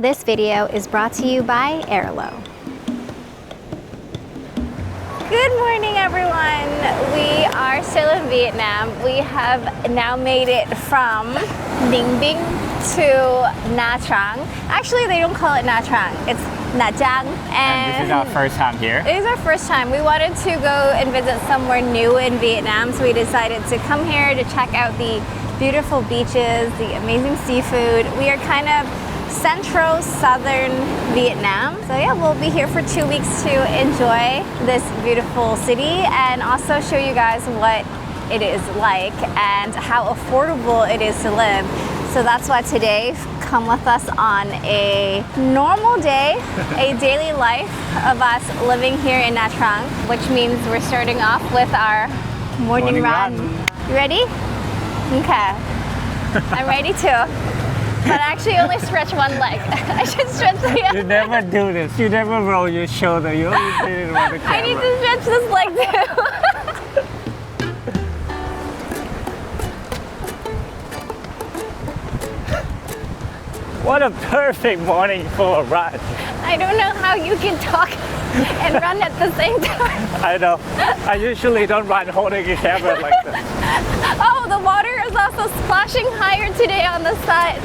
This video is brought to you by Airlo. Good morning, everyone. We are still in Vietnam. We have now made it from Ninh Bình to Nha Trang. Actually, they don't call it Nha Trang. It's Nha Trang. And this is our first time here. It is our first time. We wanted to go and visit somewhere new in Vietnam, so we decided to come here to check out the beautiful beaches, the amazing seafood. We are kind of central southern Vietnam. So yeah, we'll be here for 2 weeks to enjoy this beautiful city and also show you guys what it is like and how affordable it is to live. So that's why today, come with us on a normal day, a daily life of us living here in Nha Trang, which means we're starting off with our morning run. You ready? Okay. I'm ready too. But I actually only stretch one leg. I should stretch the other. You never do this. You never roll your shoulder. You only did it with the camera. I need to stretch this leg too. What a perfect morning for a run. I don't know how you can talk and run at the same time. I know. I usually don't run holding a camera like this. Oh, the water is also splashing higher today on the side.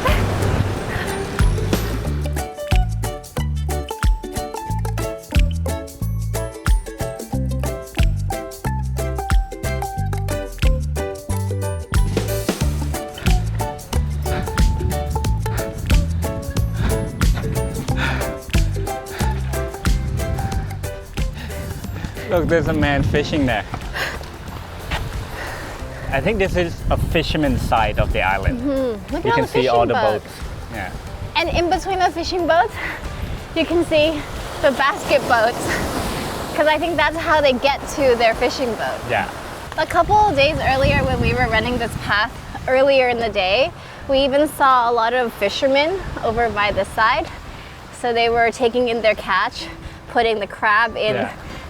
Look, there's a man fishing there. I think this is a fisherman's side of the island. Look You at all can the see fishing all the boats. boats. Yeah. And in between the fishing boats, you can see the basket boats. Because I think that's how they get to their fishing boat. Yeah. A couple of days earlier when we were running this path earlier in the day, we even saw a lot of fishermen over by this side. So they were taking in their catch, putting the crab in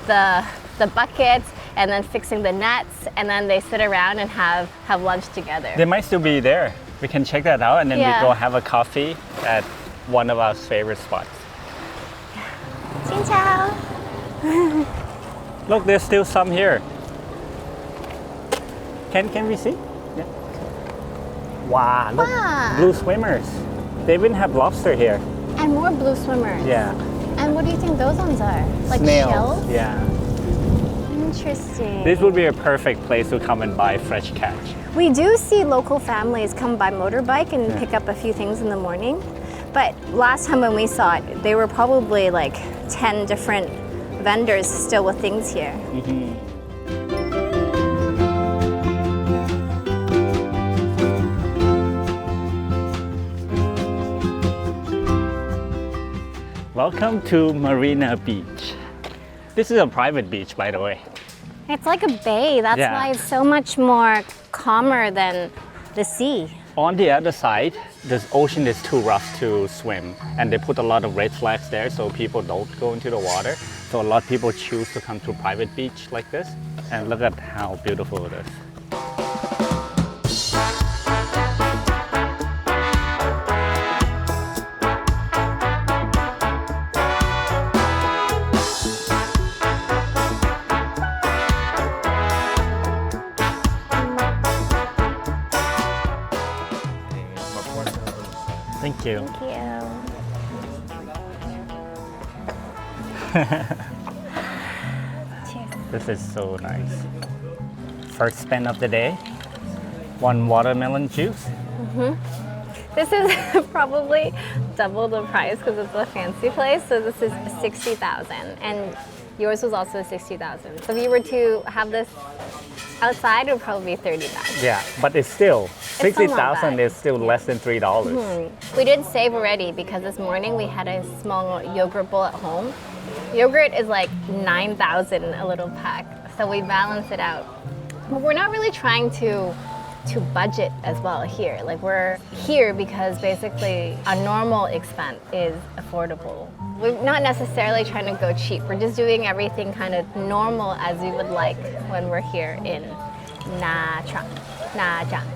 the buckets, and then fixing the nets, and then they sit around and have lunch together. They might still be there. We can check that out and then Yeah. we go have a coffee at one of our favorite spots. Xin chào. Look, there's still some here. Can we see? Yeah. Wow, look, Wow. blue swimmers. They even have lobster here. And more blue swimmers. Yeah. And what do you think those ones are? Like Snails. shells? Yeah. Interesting. This would be a perfect place to come and buy fresh catch. We do see local families come by motorbike and Yeah. pick up a few things in the morning. But last time when we saw it, there were probably like 10 different vendors still with things here. Welcome to Marina Beach. This is a private beach, by the way. It's like a bay. That's Yeah. why it's so much more calmer than the sea. On the other side, the ocean is too rough to swim, and they put a lot of red flags there so people don't go into the water. So a lot of people choose to come to a private beach like this, and look at how beautiful it is. Thank you. Thank you. Cheers. This is so nice. First spend of the day, one watermelon juice. This is probably double the price because it's a fancy place. So this is 60,000, and yours was also 60,000. So if you were to have this outside, it would probably be 30,000. Yeah, but it's still It's still not 60,000 bad. is still less than $3. We did save already because this morning we had a small yogurt bowl at home. Yogurt is like 9,000 a little pack, so we balance it out. But we're not really trying to budget as well here. Like we're here because basically a normal expense is affordable. We're not necessarily trying to go cheap. We're just doing everything kind of normal as we would like when we're here in Nha Trang. Nha Trang.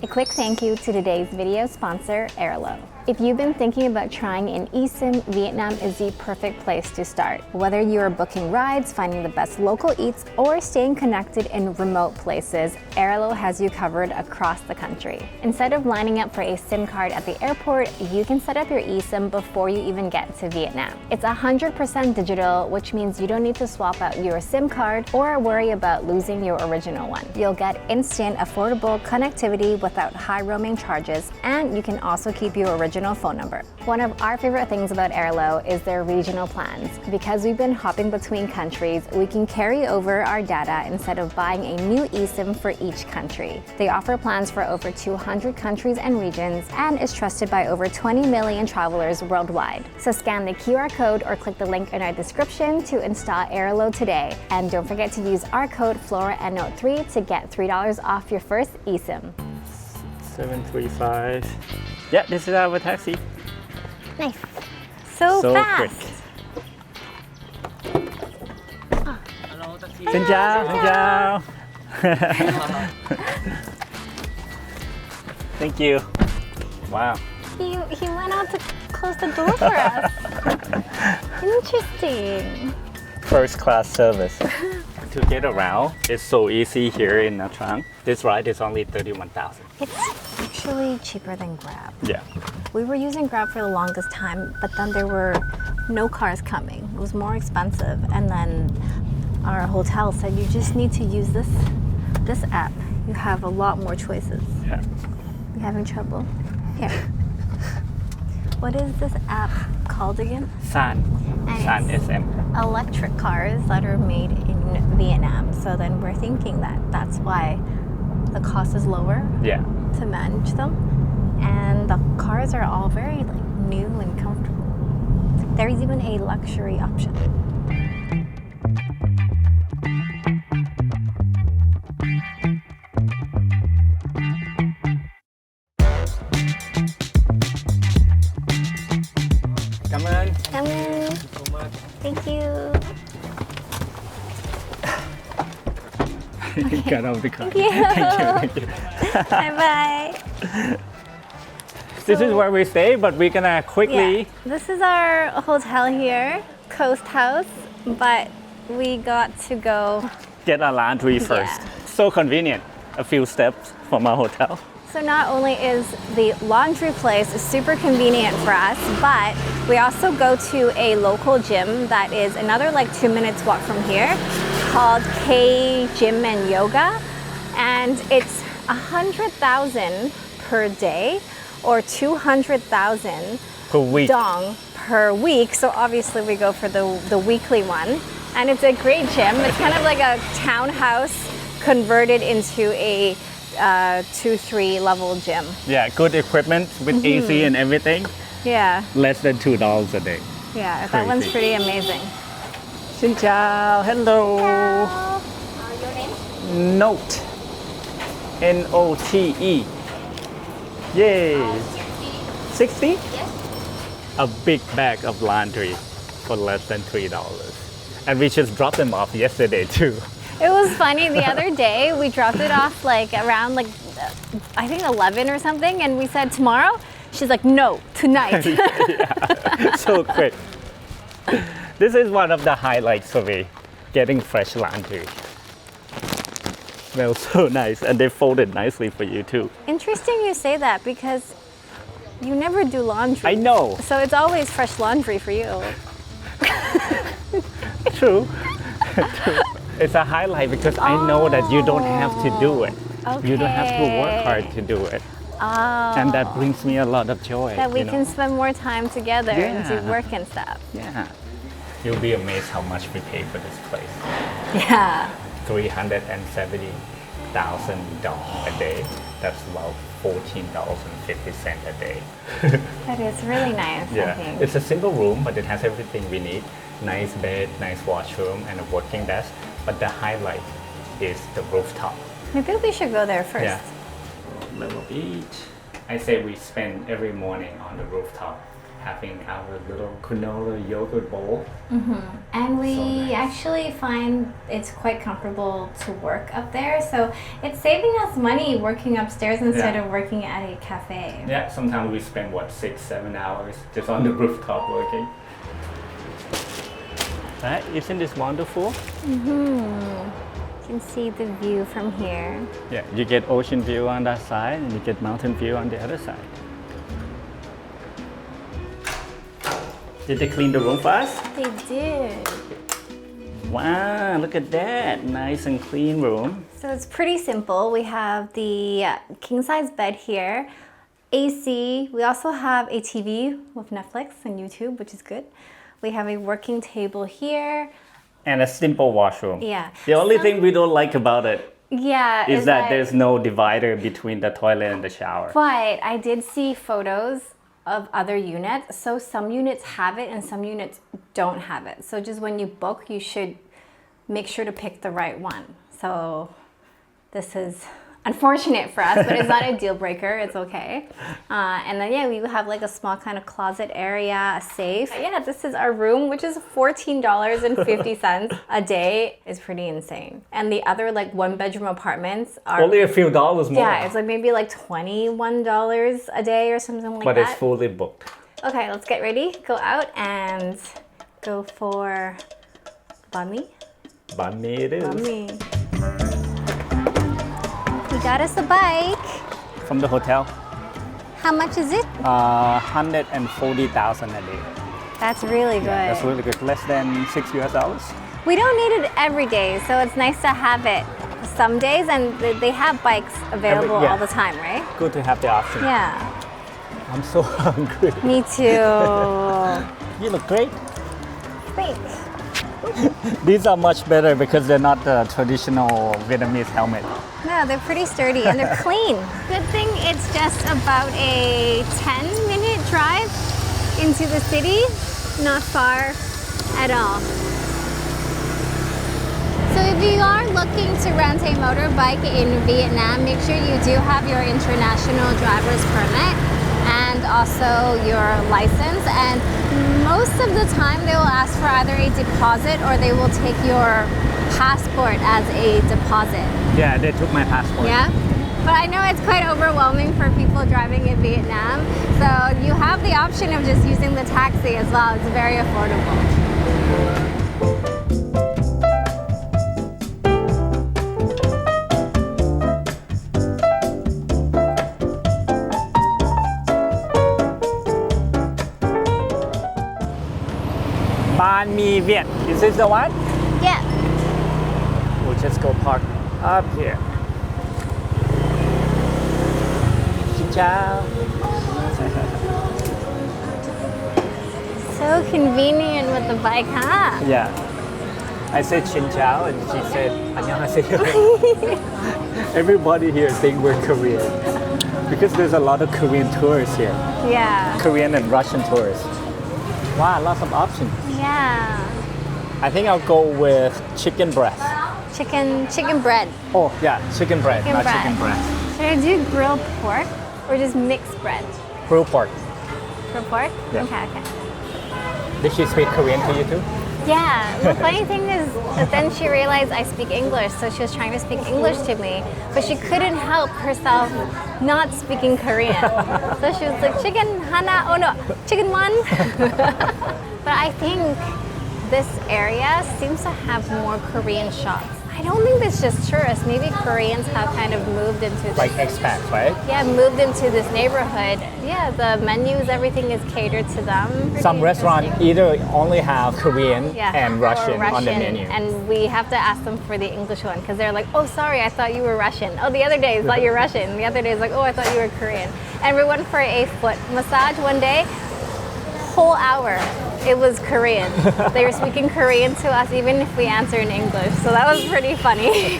A quick thank you to today's video sponsor, Airlo. If you've been thinking about trying an eSIM, Vietnam is the perfect place to start. Whether you are booking rides, finding the best local eats, or staying connected in remote places, Airlo has you covered across the country. Instead of lining up for a SIM card at the airport, you can set up your eSIM before you even get to Vietnam. It's 100% digital, which means you don't need to swap out your SIM card or worry about losing your original one. You'll get instant, affordable connectivity without high roaming charges, and you can also keep your original phone number. One of our favorite things about Airlo is their regional plans. Because we've been hopping between countries, we can carry over our data instead of buying a new eSIM for each country. They offer plans for over 200 countries and regions and is trusted by over 20 million travelers worldwide. So scan the QR code or click the link in our description to install Airlo today. And don't forget to use our code Flora and Note 3 to get $3 off your first eSIM. 735. Yeah, this is our taxi. Nice. So fast. Quick. Xin chào, xin chào. Thank you. Wow. He went out to close the door for us. Interesting. First class service. To get around, it's so easy here in Nha Trang. This ride is only 31,000. It's actually cheaper than Grab. Yeah. We were using Grab for the longest time, but then there were no cars coming. It was more expensive, and then our hotel said you just need to use this app. You have a lot more choices. Yeah. You having trouble? Here. What is this app called again? San SM. Electric cars that are made in Vietnam. So then we're thinking that that's why the cost is lower. Yeah. To manage them, and the cars are all very new and comfortable. There's even a luxury option. Come on. Come in. Thank you. Get out of the car. Thank you. Thank you. Bye bye. This is where we stay, but we're gonna quickly. Yeah, this is our hotel here, Coast House, but we got to go. Get a laundry first. Yeah. So convenient. A few steps from our hotel. So not only is the laundry place super convenient for us, but we also go to a local gym that is another 2 minutes walk from here, called K Gym and Yoga, and it's 100,000 per day or 200,000 Per week. dong per week. So obviously we go for the weekly one, and it's a great gym. It's kind of like a townhouse converted into a 2-3 level gym. Yeah, good equipment with AC and everything. Yeah, Less than $2 a day. yeah, that one's Crazy. pretty amazing. Xin chào, hello. Your name? Note. N-O-T-E. Yay. 60? Yes. A big bag of laundry for less than $3. And we just dropped them off yesterday too. It was funny, the other day we dropped it off around I think 11 or something, and we said tomorrow. She's like, no, tonight. Yeah, so quick. This is one of the highlights for me, getting fresh laundry. Smells so nice, and they folded nicely for you too. Interesting you say that, because you never do laundry. I know. So it's always fresh laundry for you. True. True. It's a highlight because I know that you don't have to do it. You don't have to work hard to do it. Oh. And that brings me a lot of joy. That we you know? can spend more time together and do Yeah. work and stuff. Yeah. You'll be amazed how much we pay for this place. Yeah. 370,000 dong a day. That's about $14.50 a day. That is really nice, I Yeah. think. It's a single room, but it has everything we need. Nice bed, nice washroom, and a working desk. But the highlight is the rooftop. Maybe we should go there first. Yeah. Little beach. I say we spend every morning on the rooftop having our little granola yogurt bowl. And we So nice. actually find it's quite comfortable to work up there. So it's saving us money working upstairs instead Yeah. of working at a cafe. Yeah, sometimes we spend 6-7 hours just on the rooftop working. Right? Isn't this wonderful? You can see the view from here. Yeah, you get ocean view on that side and you get mountain view on the other side. Did they clean the room for us? They did. Wow, look at that. Nice and clean room. So it's pretty simple. We have the king size bed here, AC. We also have a TV with Netflix and YouTube, which is good. We have a working table here. And a simple washroom. Yeah. The only thing we don't like about it Yeah. is that there's no divider between the toilet and the shower. But I did see photos of other units. So some units have it and some units don't have it. So just when you book, you should make sure to pick the right one. So this is unfortunate for us, but it's not a deal breaker. It's okay. And then, yeah, we have like a small kind of closet area, a safe. Yeah, this is our room, which is $14.50 a day. Is pretty insane. And the other like one bedroom apartments are Only a few dollars more. yeah, it's like maybe like $21 a day or something like but that. it's fully booked. Okay, let's get ready, go out and go for banh mi. Banh mi it is. Banh mi. We got us a bike. From the hotel, How much is it? 140,000 a day. That's really good. That's really good. Less than $6. We don't need it every day, so it's nice to have it some days, and they have bikes available yeah. all the time, right? Good to have the option. Yeah, I'm so hungry. me too. You look great. Thanks. These are much better because they're not the traditional Vietnamese helmet. No, they're pretty sturdy and they're clean. Good thing it's just about a 10-minute drive into the city. Not far at all. So if you are looking to rent a motorbike in Vietnam, make sure you do have your international driver's permit and also your license. And most of the time they will ask for either a deposit or they will take your passport as a deposit. Yeah, they took my passport. Yeah? But I know it's quite overwhelming for people driving in Vietnam. So you have the option of just using the taxi as well. It's very affordable. Banh mi Viet. Is this the one? Yeah. We'll just go park up here. Xin chào. So convenient with the bike, huh? Yeah. I said Xin chào and she said 안녕하세요. Everybody here think we're Korean because there's a lot of Korean tourists here. Yeah. Korean and Russian tourists. Wow, lots of options. Yeah. I think I'll go with chicken breast. Chicken bread. Oh, yeah, chicken bread, Chicken not bread. chicken breast. Should I do grilled pork or just mixed bread? Grilled pork. Grilled pork? Yeah. Okay. Did she speak Korean to you too? Yeah. The funny thing is that then she realized I speak English, so she was trying to speak English to me, but she couldn't help herself not speaking Korean. So she was like, chicken hana, oh no, chicken one. But I think this area seems to have more Korean shops. I don't think it's just tourists. Maybe Koreans have kind of moved into this. Like expats, right? Yeah, moved into this neighborhood. Yeah, the menus, everything is catered to them. Pretty Some restaurants interesting. either only have Korean Yeah, and or Russian on the menu. And we have to ask them for the English one because they're like, oh, sorry, I thought you were Russian. Oh, the other day I thought you were Russian. The other day is like, oh, I thought you were Korean. And we went for a foot massage one day, whole hour. It was Korean. They were speaking Korean to us even if we answered in English. So that was pretty funny.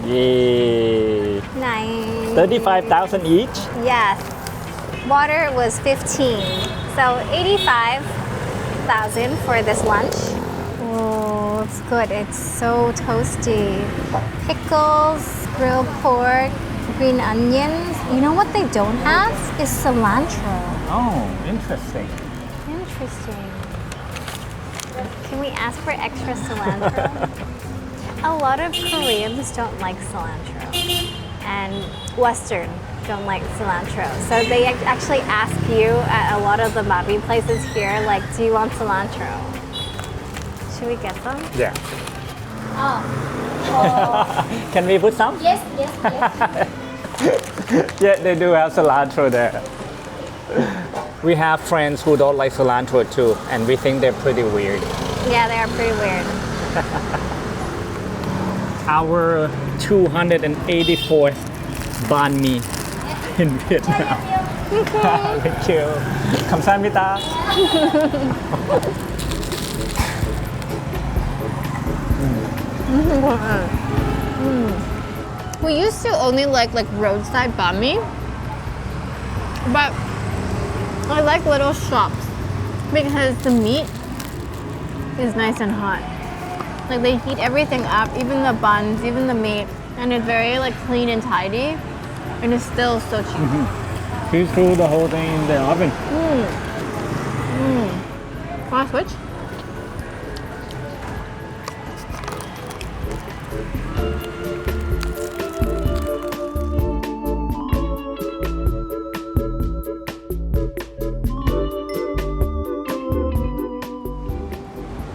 Yay! Nice. 35,000 each? Yes. Water was 15. So 85,000 for this lunch. Oh, it's good. It's so toasty. Pickles, grilled pork, green onions. You know what they don't have is cilantro. Oh, interesting. Interesting. Can we ask for extra cilantro? A lot of Koreans don't like cilantro, and Western don't like cilantro. So they actually ask you at a lot of the mabi places here, like, do you want cilantro? Should we get some? Yeah. Oh. Can we put some? Yes, yes, yes. Yeah, they do have cilantro there. We have friends who don't like cilantro too, and we think they're pretty weird. Yeah, they are pretty weird. Our 284th banh mi in Vietnam. Thank you. 감사합니다. We used to only like roadside banh mi, but I like little shops because the meat is nice and hot. Like they heat everything up, even the buns, even the meat, and it's very like clean and tidy, and it's still so cheap. He threw the whole thing in the oven. Want to switch?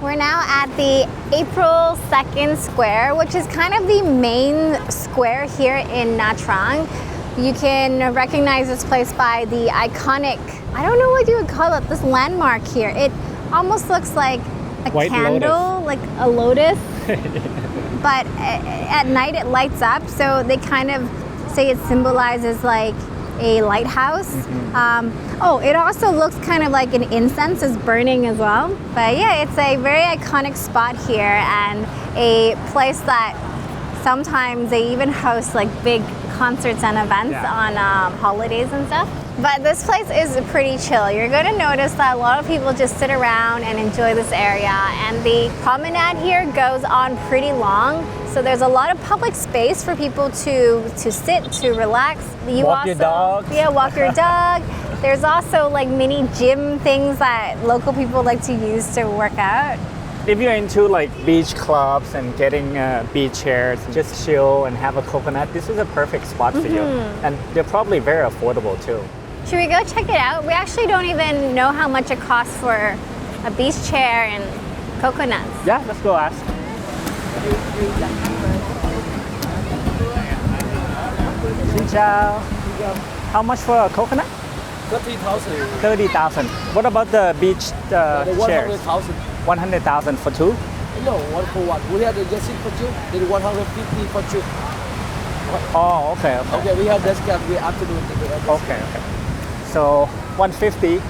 We're now at the April 2nd Square, which is kind of the main square here in Nha Trang. You can recognize this place by the iconic, I don't know what you would call it, this landmark here. It almost looks like a White candle, lotus. like a lotus. But at night it lights up, so they kind of say it symbolizes like a lighthouse. Oh, it also looks kind of like an incense is burning as well. But yeah, it's a very iconic spot here and a place that sometimes they even host like big concerts and events on holidays and stuff. But this place is pretty chill. You're going to notice that a lot of people just sit around and enjoy this area, and the promenade here goes on pretty long. So there's a lot of public space for people to sit, to relax. Walk your dog. Yeah, walk your dog. There's also like mini gym things that local people like to use to work out. If you're into like beach clubs and getting beach chairs, just chill and have a coconut, this is a perfect spot for you. And they're probably very affordable too. Should we go check it out? We actually don't even know how much it costs for a beach chair and coconuts. Yeah, let's go ask. Xin chào. How much for a coconut? 30,000. 30,000. What about the beach chairs? 100,000. 100,000 for two? No, one for one. We have the Jessica for two, then 150 for two. Oh, okay, okay. Okay, we have discount. We afternoon. Okay, okay. So 150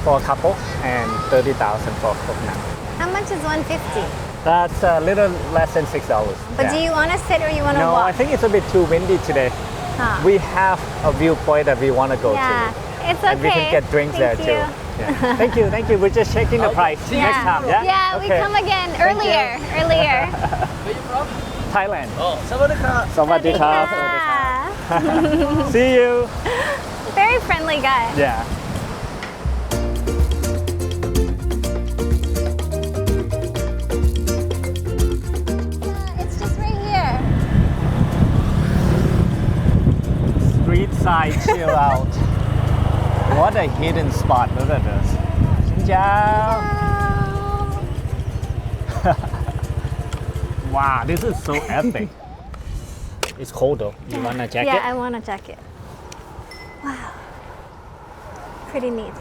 for a couple and 30,000 for a coconut. How much is 150? That's a little less than $6. But do you want to sit or you want to No, walk? I think it's a bit too windy today. Huh. We have a viewpoint that we want to go Yeah, to. it's okay. And we can get drinks Thank there you. too. Yeah. Thank you, thank you. We're just checking the price next time. Yeah, Yeah, okay. we come again Thank you. earlier. Where you from? Thailand. Oh, Sawadee. สวัสดีครับ See you. Very friendly guy. Yeah. It's just right here. Street side chill out. What a hidden spot. Look at this. Xin chào. Wow, this is so epic. It's cold though. You want a jacket? Yeah, I want a jacket. Wow. Pretty neat.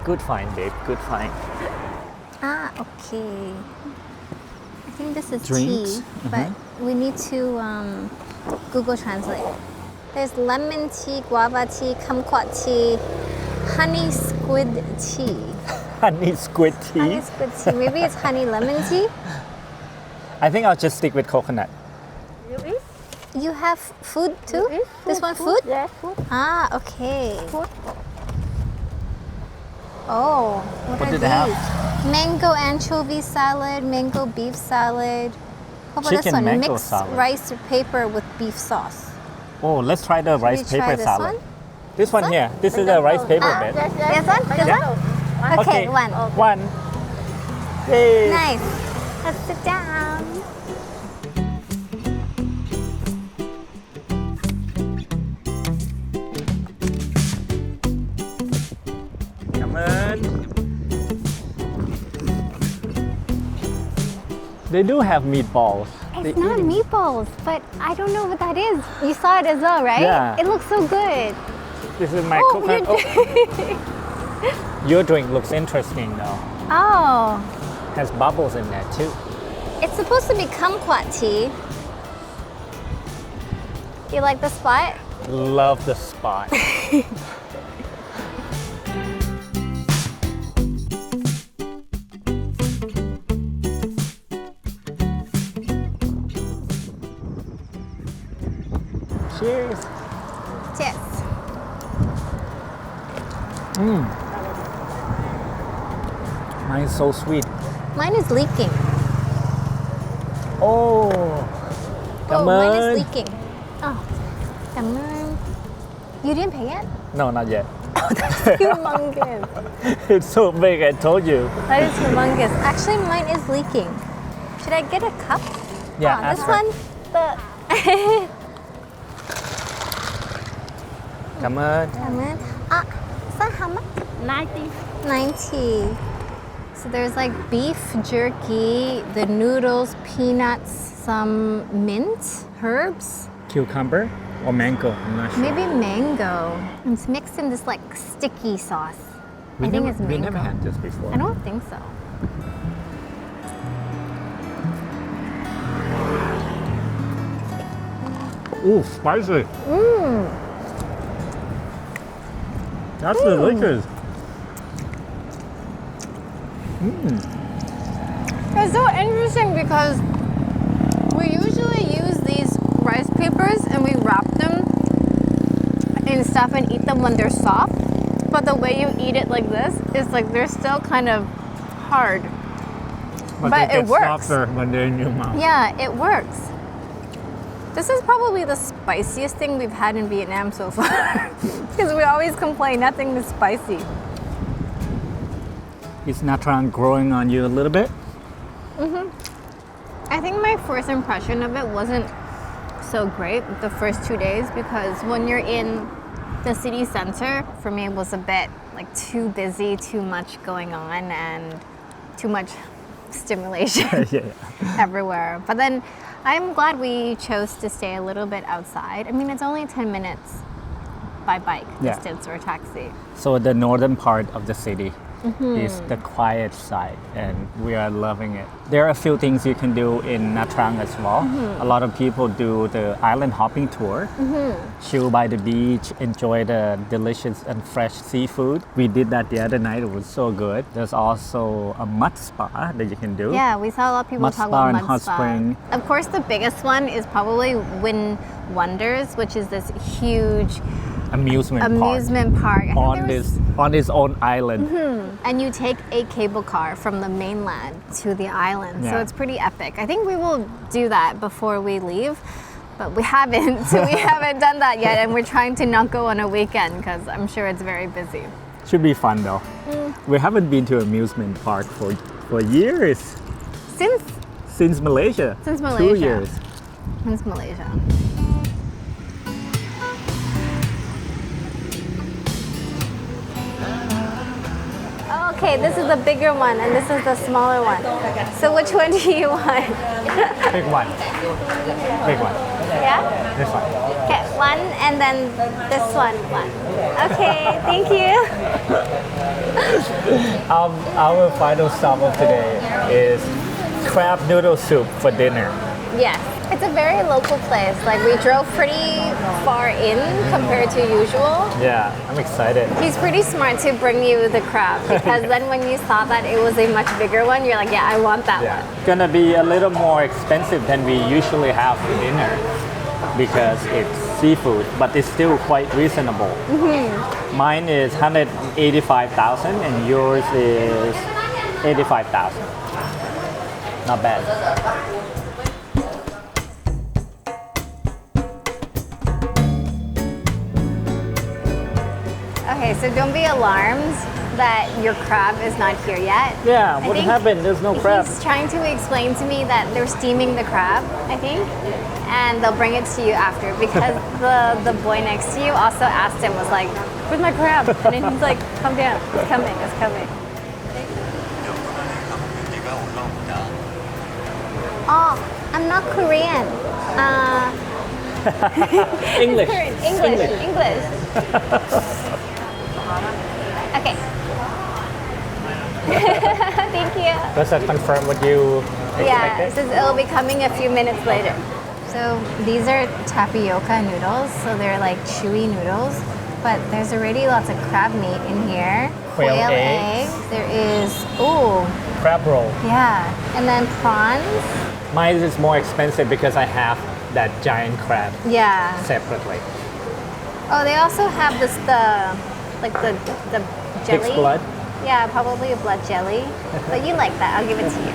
Good find, babe. Good find. Ah, okay. I think this is Drinks? tea, but we need to Google Translate. There's lemon tea, guava tea, kumquat tea, honey squid tea. Honey squid tea. Honey squid tea. Maybe it's honey lemon tea. I think I'll just stick with coconut. You have food too? This one food? Yeah, food. Ah, okay. Oh, what are did they have? these? Mango anchovy salad, mango beef salad. How about this Chicken one? mango Mixed salad. rice paper with beef sauce. Oh, let's try the rice we try paper this salad. one? This one here. This is the rice paper bit. This one? This one? Okay, one. One. Yay. Nice. Let's sit down. Come on. They do have meatballs. It's not meatballs, but I don't know what that is. You saw it as well, right? Yeah. It looks so good. This is my coconut. Your drink looks interesting though. Oh, Has bubbles in there too. it's supposed to be kumquat tea. You like the spot? Love the spot. Cheers. Cheers. Mine is so sweet. Mine is leaking. Oh, come oh, on. mine is leaking. Oh, come on. You didn't pay yet? No, not yet. Humongous. It's so big, I told you. That is humongous. Actually, mine is leaking. Should I get a cup? Yeah, Oh, ask this her. one. The. Come on. Come on. Is that how much? 90. So there's like beef jerky, the noodles, peanuts, some mint, herbs, Cucumber or mango? I'm not sure. maybe mango. And it's mixed in this like sticky sauce. I think it's mango. We never had this before. I don't think so. Ooh, spicy. That's delicious. It's so interesting because we usually use these rice papers and we wrap them in stuff and eat them when they're soft. But the way you eat it like this is like they're still kind of hard. But they it get works. softer when they're in your mouth. Yeah, it works. This is probably the spiciest thing we've had in Vietnam so far. Because we always complain nothing is spicy. Is Nha Trang growing on you a little bit? I think my first impression of it wasn't so great the first 2 days because when you're in the city center, for me it was a bit like too busy, too much going on, and too much stimulation Yeah. everywhere. But then I'm glad we chose to stay a little bit outside. I mean, it's only 10 minutes by bike Yeah. distance or taxi. So the northern part of the city is the quiet side, and we are loving it. There are a few things you can do in Nha Trang as well. A lot of people do the island hopping tour, chill by the beach, enjoy the delicious and fresh seafood. We did that the other night. It was so good. There's also a mud spa that you can do. Yeah, we saw a lot of people Mud talk spa about and mud hot spa. spring. Of course, the biggest one is probably Win Wonders, which is this huge Amusement park. I park think there was- on its own island. And you take a cable car from the mainland to the island. So Yeah. it's pretty epic. I think we will do that before we leave, but we haven't. So we haven't done that yet, and we're trying to not go on a weekend because I'm sure it's very busy. Should be fun though. We haven't been to amusement park for years. Since Malaysia. Since 2 Malaysia. years. Since Malaysia. Okay, this is the bigger one and this is the smaller one. So which one do you want? Big one. Big one. Yeah? This one. Okay, one and then this one. Okay, thank you. Our final stop of today is crab noodle soup for dinner. Yes. It's a very local place. Like we drove pretty far in compared to usual. Yeah, I'm excited. He's pretty smart to bring you the crab because then when you saw that it was a much bigger one, you're like, yeah, I want that Yeah, one. gonna be a little more expensive than we usually have for dinner because it's seafood, but it's still quite reasonable. Mine is 185,000 and yours is 85,000. Not bad. Okay, so don't be alarmed that your crab is not here yet. Yeah, I what think happened? There's no crab. He's trying to explain to me that they're steaming the crab, I think, and they'll bring it to you after because the boy next to you also asked him, was like, where's my crab? And then he's like, calm down, it's coming, it's coming. Oh, I'm not Korean. English. English. Okay. Thank you. Does that confirm what you Yeah, it expected? says it'll be coming a few minutes later. So these are tapioca noodles, so they're like chewy noodles, but there's already lots of crab meat in here. Quail eggs. There is, ooh, Crab roll. yeah, and then prawns. Mine is more expensive because I have that giant crab Yeah. separately. Oh, they also have this the jelly. Pig's blood. Yeah, probably a blood jelly. But you like that, I'll give it to you.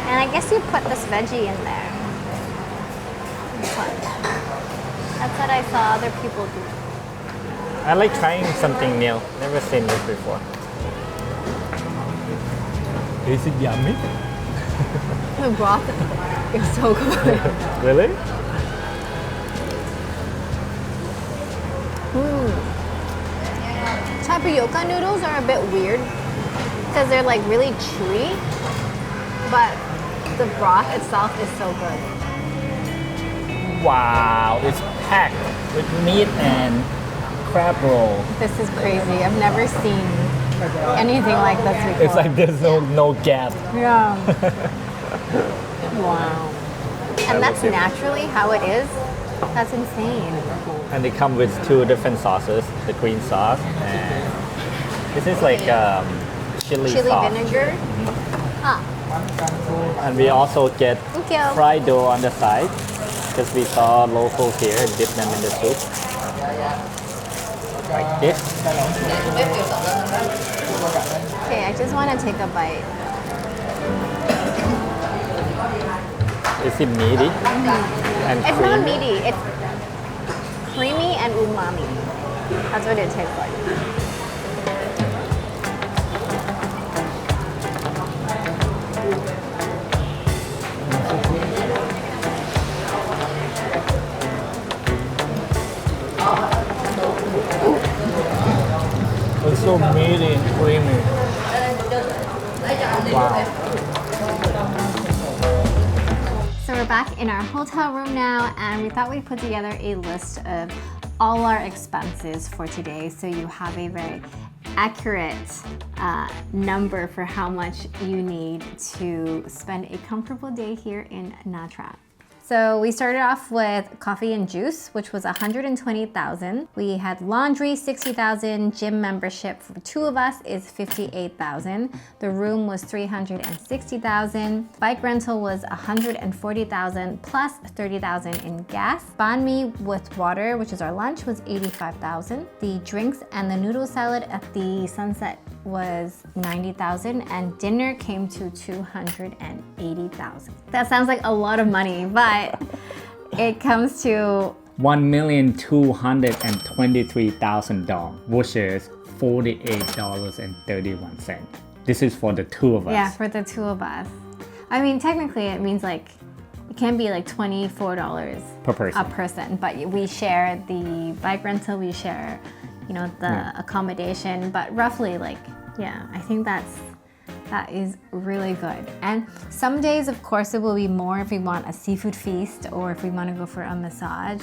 And I guess you put this veggie in there. This one. That's what I saw other people do. I like trying something new. Never seen this before. Is it yummy? The broth is so good. Really? Tapioca noodles are a bit weird because they're like really chewy, but the broth itself is so good. Wow, it's packed with meat and crab roll. This is crazy. I've never seen anything like this before. It's like there's no gap. Yeah. Wow. And that's naturally how it is. That's insane. And they come with two different sauces, the green sauce and this is like chili sauce. vinegar. Ah, And we also get thank you. fried dough on the side because we saw locals here dip them in the soup. Like this. Okay, I just want to take a bite. Is it meaty? And It's not creamy? meaty. It's creamy and umami. That's what it tastes like. It's so meaty and creamy. Wow. So we're back in our hotel room now, and we thought we'd put together a list of all our expenses for today so you have a very accurate number for how much you need to spend a comfortable day here in Nha Trang. So we started off with coffee and juice, which was 120,000. We had laundry, 60,000. Gym membership for two of us is 58,000. The room was 360,000. Bike rental was 140,000 plus 30,000 in gas. Banh mi with water, which is our lunch, was 85,000. The drinks and the noodle salad at the Sunset was 90,000, and dinner came to 280,000. That sounds like a lot of money, but it comes to $1,223,000, which is $48.31. This is for the two of us. yeah, for the two of us. I mean, technically it means like it can be like $24 Per person. a person, but we share the bike rental, we share, you know, the accommodation, but roughly like, yeah, I think that is really good. And some days, of course, it will be more if we want a seafood feast or if we want to go for a massage.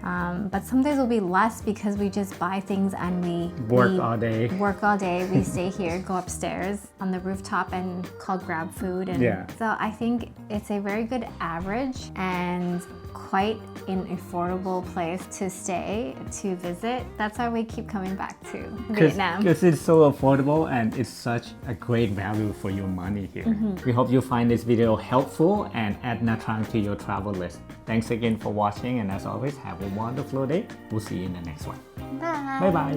But some days will be less because we just buy things and we Work all day. Work all day. We stay here, go upstairs on the rooftop and call grab food. And Yeah. so I think it's a very good average and quite an affordable place to stay, to visit. That's why we keep coming back to Vietnam. Because it's so affordable and it's such a great value for your money here. We hope you find this video helpful and add Nha Trang to your travel list. Thanks again for watching, and as always, have a wonderful day. We'll see you in the next one. Bye. Bye bye.